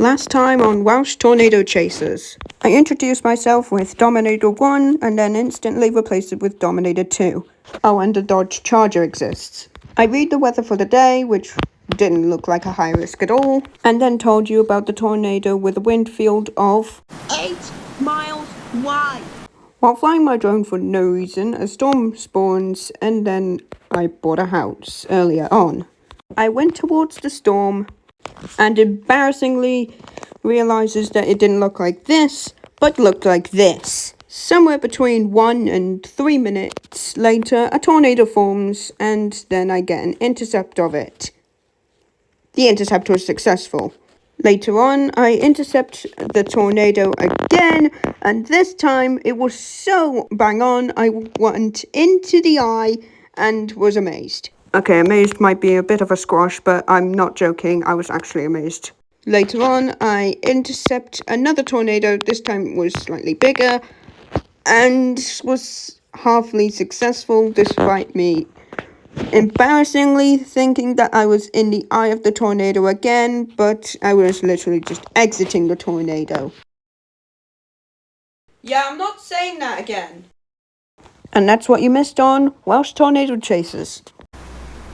Last time on Welsh Tornado Chasers, I introduced myself with Dominator 1 and then instantly replaced it with Dominator 2. Oh, and the Dodge Charger exists. I read the weather for the day, which didn't look like a high risk at all, and then told you about the tornado with a wind field of 8 miles wide. While flying my drone for no reason, a storm spawns and then I bought a house earlier on. I went towards the storm and embarrassingly realizes that it didn't look like this, but looked like this. Somewhere between 1 and 3 minutes later, a tornado forms and then I get an intercept of it. The intercept was successful. Later on, I intercept the tornado again, and this time it was so bang on, I went into the eye and was amazed. Okay, amazed might be a bit of a squash, but I'm not joking, I was actually amazed. Later on, I intercept another tornado, this time it was slightly bigger, and was halfly successful despite me embarrassingly thinking that I was in the eye of the tornado again, but I was literally just exiting the tornado. Yeah, I'm not saying that again. And that's what you missed on Welsh Tornado Chasers.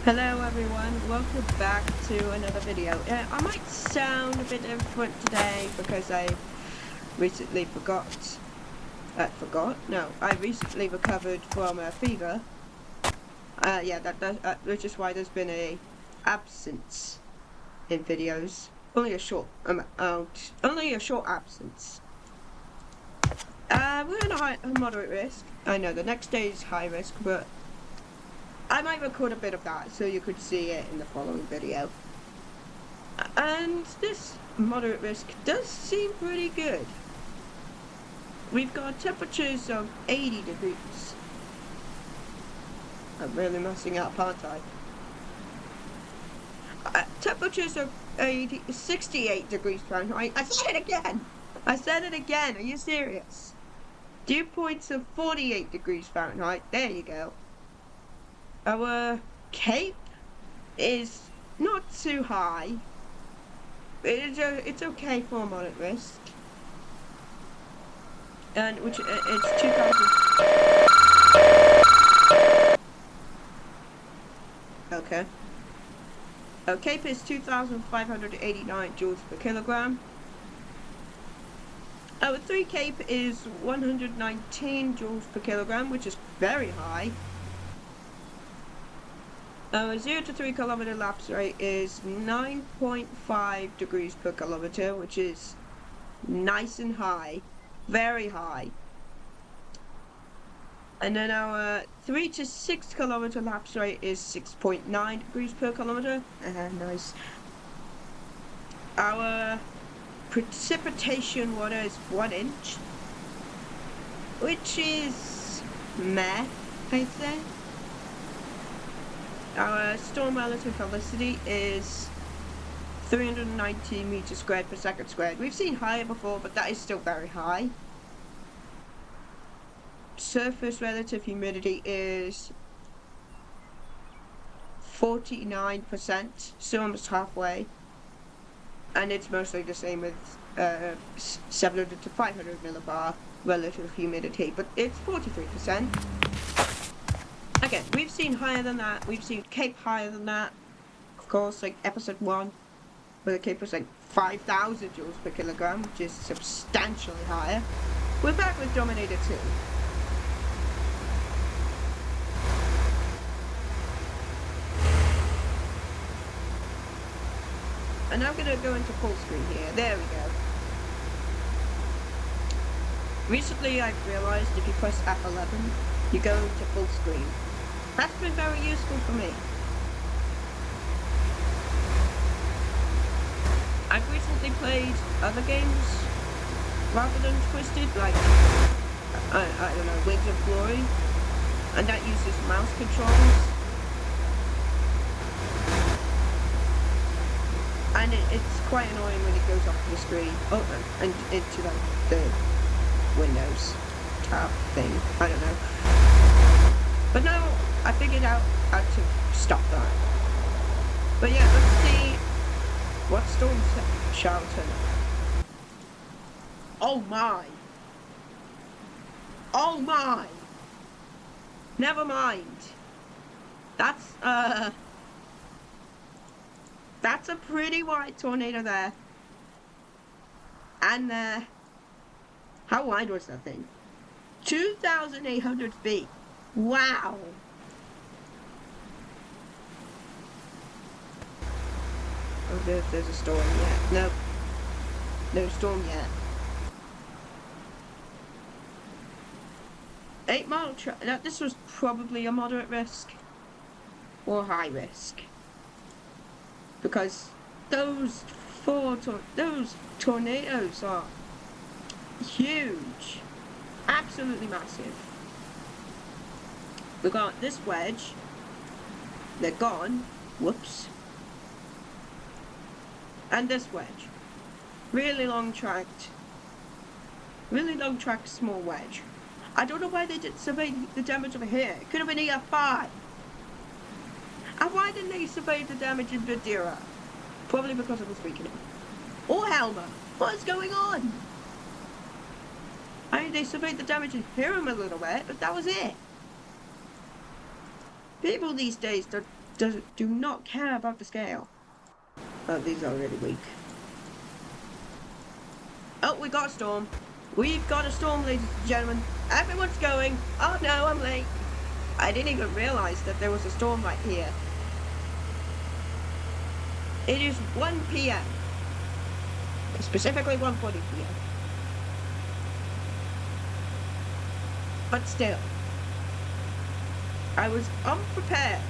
Hello everyone, welcome back to another video. I might sound a bit different today because I recently I recently recovered from a fever. Which is why there's been a absence in videos. Only a short absence. We're in a moderate risk. I know the next day is high risk, but I might record a bit of that so you could see it in the following video. And this moderate risk does seem pretty good. We've got temperatures of 80 degrees. I'm really messing up, aren't I? Temperatures of 68 degrees Fahrenheit. I said it again. Are you serious? Dew points of 48 degrees Fahrenheit. There you go. Our cape is not too high. It's okay for a moderate risk. And it's 2,000. Okay. Our cape is 2,589 joules per kilogram. Our 3 cape is 119 joules per kilogram, which is very high. Our 0 to 3 kilometer lapse rate is 9.5 degrees per kilometer, which is nice and high, very high. And then our 3 to 6 kilometer lapse rate is 6.9 degrees per kilometer. Nice. Our precipitation water is 1 inch, which is meh, I'd say. Our storm relative velocity is 390 meters squared per second squared. We've seen higher before, but that is still very high. Surface relative humidity is 49%, so almost halfway. And it's mostly the same with 700 to 500 millibar relative humidity, but it's 43%. Again, we've seen higher than that. We've seen cape higher than that. Of course, like episode 1, where the cape was like 5,000 joules per kilogram, which is substantially higher. We're back with Dominator 2. And I'm going to go into full screen here. There we go. Recently I've realized if you press F11, you go into full screen. That's been very useful for me. I've recently played other games rather than Twisted, like, I don't know, Wings of Glory, and that uses mouse controls. And it's quite annoying when it goes off the screen. Oh, and into like the Windows tab thing. I don't know. But now I figured out how to stop that. But yeah, let's see what storms shall turn up. Oh my. Oh my. Never mind. That's a pretty wide tornado there. And how wide was that thing? 2,800 feet. Wow. Oh, there's a storm yet. No. No storm yet. 8-mile now, this was probably a moderate risk. Or high risk. Because those those tornadoes are huge. Absolutely massive. We got this wedge. They're gone. Whoops. And this wedge. Really long tracked, small wedge. I don't know why they didn't survey the damage over here. It could have been EF5. And why didn't they survey the damage in Vidira? Probably because of the weakening. Or Helmer. What is going on? I mean, they surveyed the damage in Hiram a little bit, but that was it. People these days do not care about the scale. Oh, these are really weak. Oh, we got a storm. We've got a storm, ladies and gentlemen. Everyone's going. Oh no, I'm late. I didn't even realize that there was a storm right here. It is 1 p.m. Specifically 1:40 p.m. But still, I was unprepared.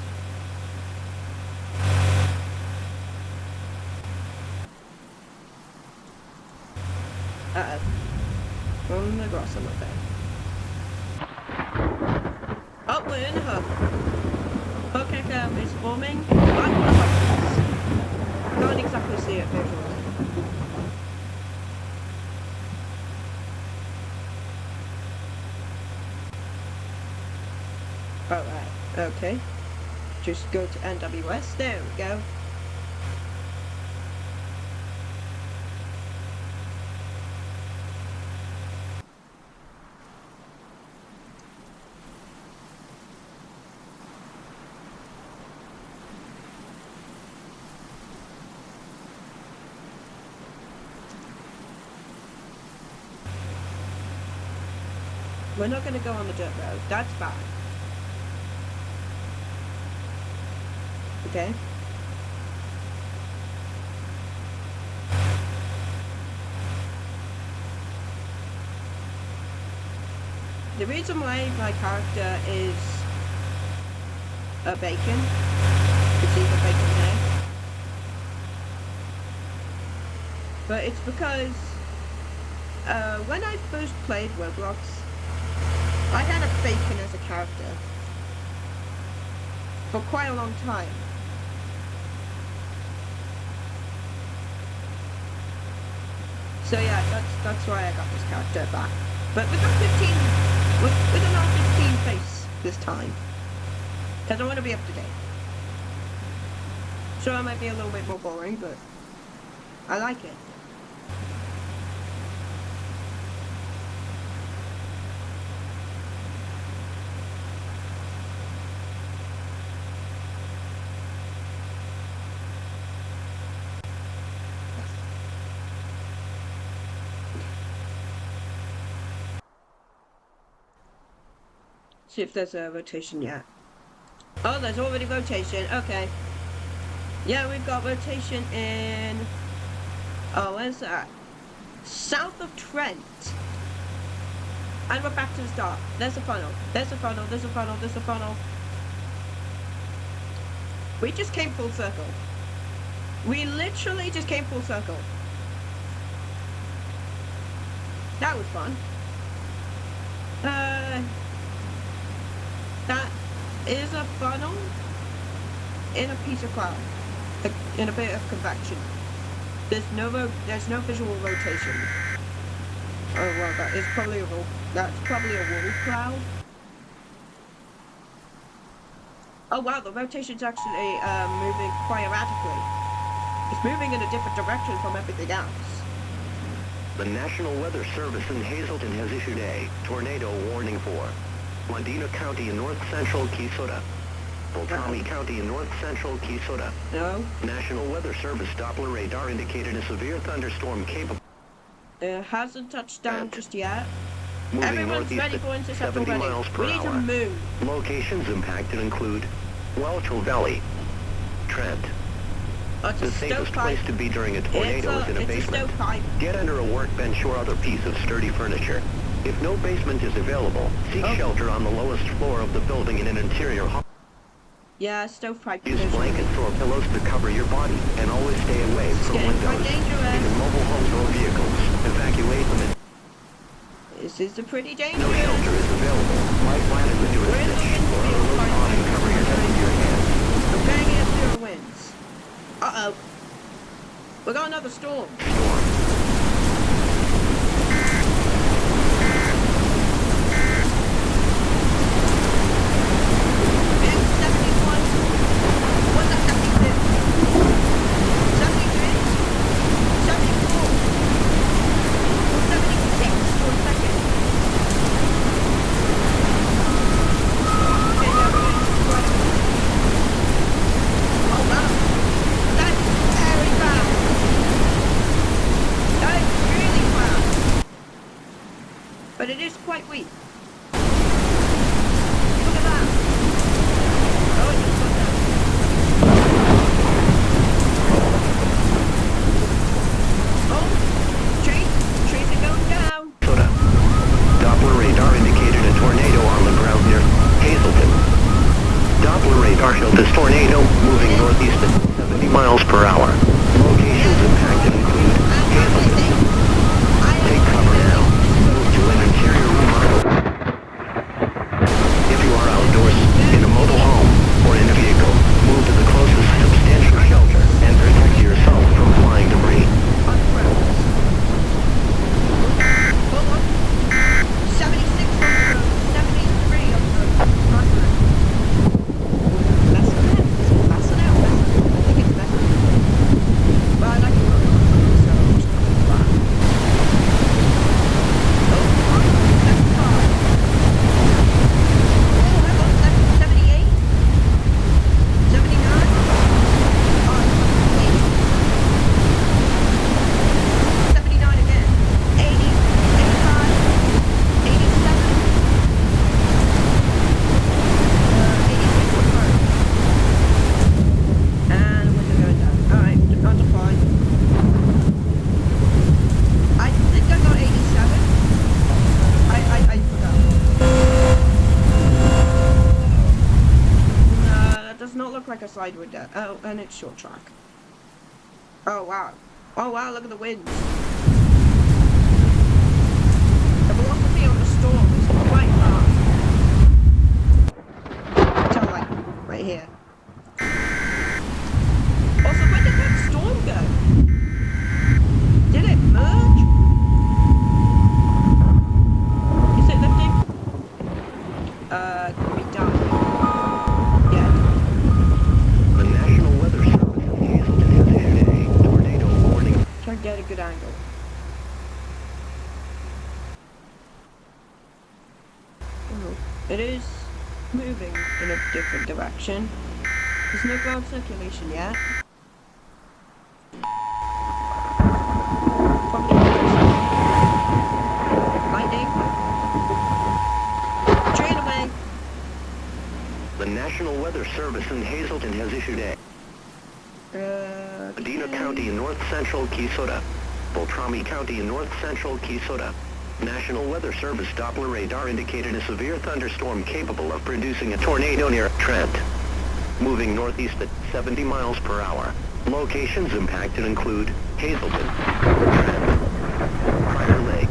Uh-oh. On the grass a little bit. Oh, we're in a hub. Okay, is forming. I can't exactly see it visually. Alright, okay. Just go to NWS. There we go. We're not going to go on the dirt road. That's bad. Okay. The reason why my character is a bacon, you see the bacon there, but it's because when I first played Roblox, I had a bacon as a character for quite a long time. So yeah, that's why I got this character back. But with a 15, with an R15 face this time, because I want to be up to date. So it might be a little bit more boring, but I like it. See if there's a rotation yet. Oh, there's already rotation. Okay. Yeah, we've got rotation in... Oh, where's that? South of Trent. And we're back to the start. There's a funnel. There's a funnel. There's a funnel. There's a funnel. We just came full circle. We literally just came full circle. That was fun. That is a funnel in a piece of cloud, in a bit of convection. There's no visual rotation. Oh well, that's probably a wall cloud. Oh wow, the rotation's actually moving quite erratically. It's moving in a different direction from everything else. The National Weather Service in Hazleton has issued a tornado warning for Medina County in north-central Kisota, Beltrami County in north-central Kisota. No. National Weather Service Doppler radar indicated a severe thunderstorm capable. It hasn't touched down just yet. Moving Everyone's northeast ready at for intercept 70 already. miles per We need to hour. move. Locations impacted include Welsh Valley, Trent. Oh, it's The a safest stovepipe. place to be during a tornado is in a It's a basement. stovepipe. Get under a workbench or other piece of sturdy furniture. If no basement is available, seek shelter on the lowest floor of the building in an interior hall. Yeah, stovepipe. Use division. blankets or pillows to cover your body, and always stay away It's from getting quite windows. dangerous. In mobile homes or vehicles, evacuate them. This is a pretty No dangerous. shelter is available. Lie flat into a stitch or other loose awning cover your head with your hands. I'm banging at 0 winds. Uh-oh. We got another storm. Storm. It's 71. What's that, 72? 73? 74? 76 for a second. Okay, yeah, we're getting quite a bit. Oh, wow. That's very fast. That is really fast. But it is quite weak. Look at that. Oh, it just went down. Oh, trees are going down. Soda. Doppler radar indicated a tornado on the ground near Hazleton. Doppler radar showed this tornado moving northeast at 70 miles per hour. Locations impacted include Hazleton. Take cover now. Move to an interior remodel. If you are outdoors, in a mobile home, or in a vehicle, move to the closest substantial shelter and protect yourself from flying debris. On the ground. Hold on. 76 on the road. 73 on the road. Not good. Messing out. Messing out. I think it's messing out. Well, I like it road, so I'm just gonna do that. Oh, come on. 75. Oh, hang on. 78? 79? Oh, 80. 79 again. 80, 85, 87, 86 on the road. And the window going down. Alright, on to 5. I think I got 87. I forgot. No, that does not look like a side window. Oh, and it's short track. Oh wow. Oh wow, look at the winds. The velocity on the storm is quite fast. Tell like right here. Also, where did that storm go? Did it merge? Is it lifting? Could be down. Yeah. The National Weather Service in Hazleton has issued a tornado warning. Try to get a good angle. Oh, it is moving in a different direction. There's no ground circulation yet. Probably lightning. Train away. The National Weather Service in Hazleton has issued a Medina County in north-central Kisota, Beltrami County in north-central Kisota. National Weather Service Doppler radar indicated a severe thunderstorm capable of producing a tornado near Trent. Moving northeast at 70 miles per hour. Locations impacted include Hazleton, Trent, Prior Lake.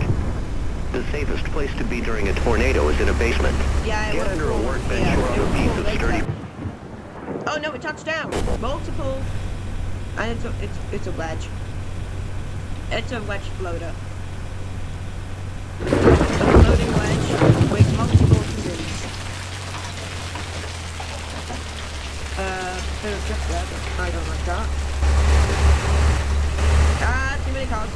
The safest place to be during a tornado is in a basement. Yeah, Get under a workbench or other piece of sturdy. Oh no, it touched down. Multiple, and it's a wedge. It's a wedge floater. A floating wedge with multiple pins. Bit of drift there, but I don't like that. Ah, too many cars.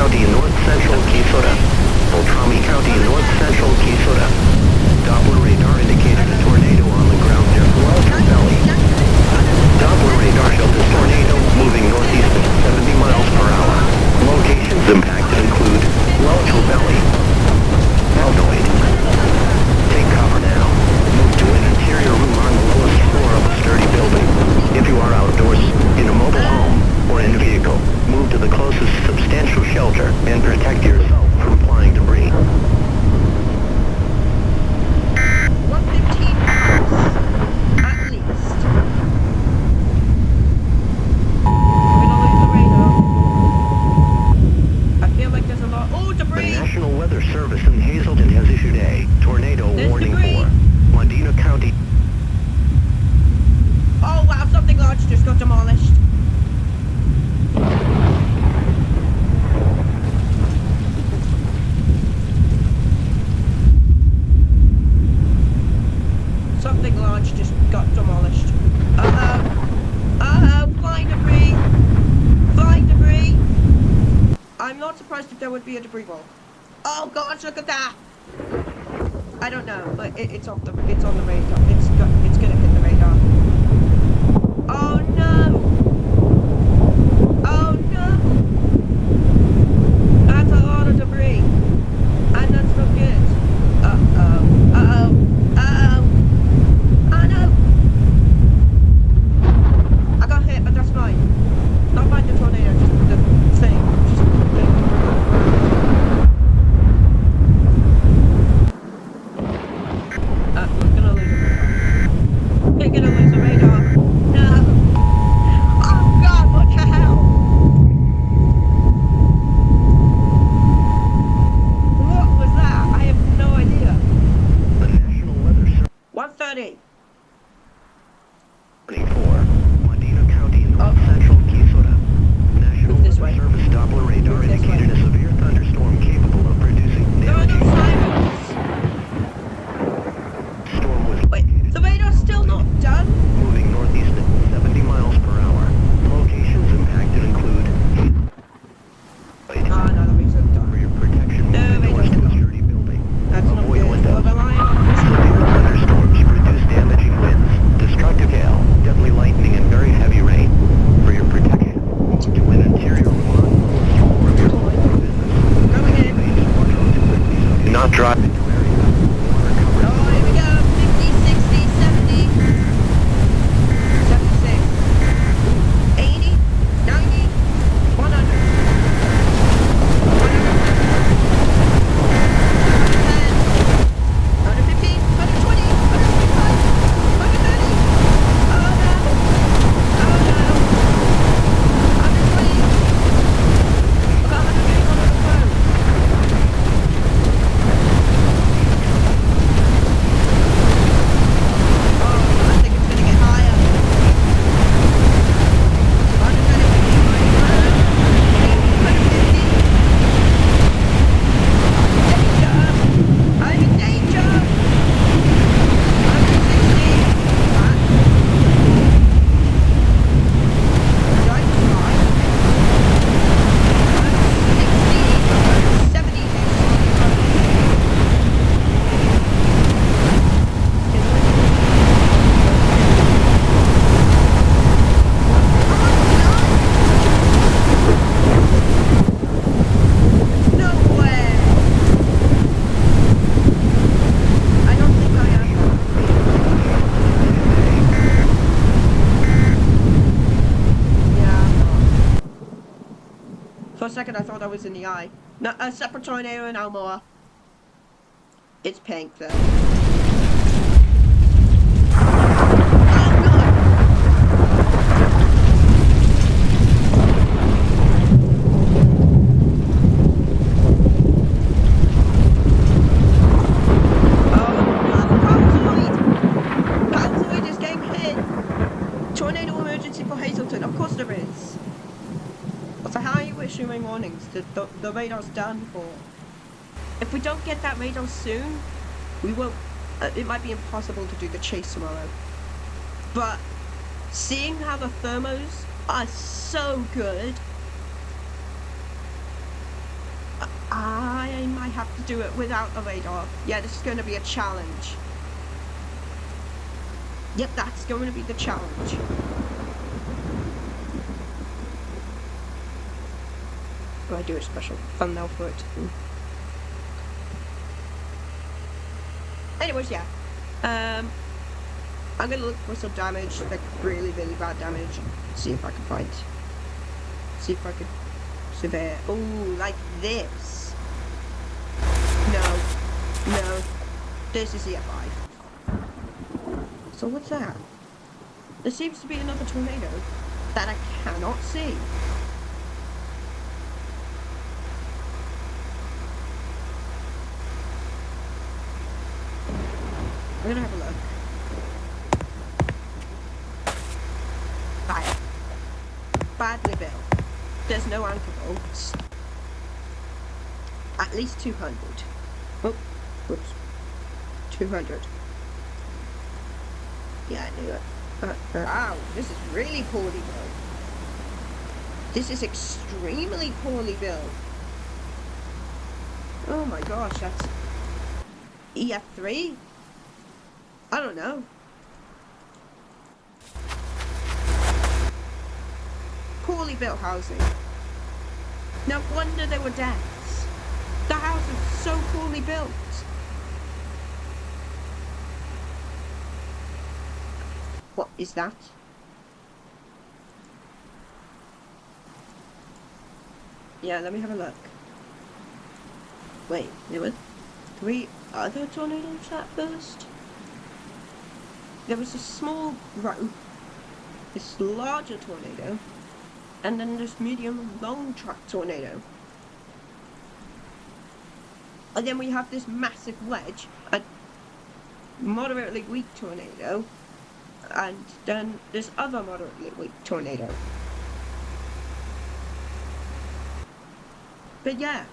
County in north central Kisota. Beltrami County in north central Kisota. Doppler radar indicated a tornado on the ground near Welsh Valley. Doppler radar showed this tornado moving northeast at 70 miles per hour. Locations impacted include Welsh Valley, Alnoid. Take cover now. Move to an interior room on the lowest floor of a sturdy building. If you are outdoors, in a mobile home, or in a vehicle, move to the closest substantial shelter and protect yourself from flying debris. 115 miles, at least. We're gonna lose the radar. I feel like there's a lot. Oh, The debris! National Weather Service in Hazelton has issued a tornado There's warning debris. for Wadena County. Oh wow, something large just got demolished. Something large just got demolished. Uh-oh. Uh-oh, flying debris. Flying debris. I'm not surprised if there would be a debris ball. Oh gosh, look at that. I don't know, but it's on the radar. It's gonna hit the radar. Oh no! Oh no! That's a lot of debris. And that's not good. Uh-oh. Uh-oh. Uh-oh. Oh no! I got hit, but that's fine. Not by the tornado, just the thing. Just the thing. We're gonna lose the radar. We're gonna lose the radar. No! Oh god, what the hell? What was that? I have no idea. The National Weather Service 130. for Wadena County in north central Kisota. National Move this Weather way. Service Doppler radar Move this indicated way. a severe thunderstorm capable of producing There are no damaging. sirens. Storm was Wait, the radar's still not done? moving northeast at 70 miles per hour. Locations impacted include Ah, no, the radar's for done. your protection, No, move they indoors don't to a know. sturdy building. That's not Avoid good. windows. We're relying on this. Severe thunderstorms produce damaging winds, destructive hail, deadly lightning, and very heavy rain. For your protection, move to an interior room on the lowest floor of your business. Going in. Do not drive into areas with water covered. Oh, here we go. 50, 60, 70. 76. 80, 90, 100. 110, 115, 120, 125, 130. Oh no. Oh no. 120. Look at 180 on the phone. Oh, I think it's gonna get higher. 130, 150. Danger! I'm in danger! 160. Did I fly? 160, 170. No way! I don't think I am. Yeah. For a second I thought I was in the eye. No, a separate tornado in Almoa. It's pink though. Oh god! Palzoid is getting hit! Tornado emergency for Hazelton, of course there is. So how are you issuing warnings? The radar's done for. If we don't get that radar soon, we won't. It might be impossible to do the chase tomorrow. But seeing how the thermos are so good, do it without a radar. Yeah, this is going to be a challenge. Yep, that's going to be the challenge. I do a special thumbnail for it. Anyways, yeah. I'm gonna look for some damage, like really, really bad damage. See if I can find. See if I could survey. Oh, like this. No. This is the F5. So what's that? There seems to be another tornado that I cannot see. I'm gonna have a look. Right. Badly built. There's no anchor bolts. At least 200. Oh, whoops. 200. Yeah, I knew it. Wow, this is really poorly built. This is extremely poorly built. Oh my gosh, that's EF3? I don't know. Poorly built housing. No wonder there were deaths. The house is so poorly built. What is that? Yeah, let me have a look. Wait, there were 3 other tornadoes at first? There was a small row, this larger tornado, and then this medium long track tornado. And then we have this massive wedge, a moderately weak tornado, and then this other moderately weak tornado. But yeah.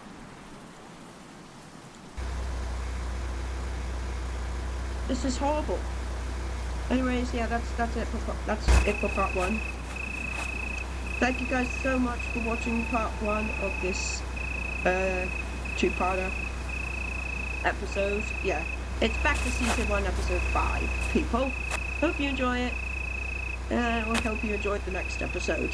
This is horrible. Anyways, yeah, that's it for part 1. Thank you guys so much for watching part 1 of this 2-parter episode. Yeah, it's back to season 1, episode 5, people. Hope you enjoy it, and I hope you enjoyed the next episode.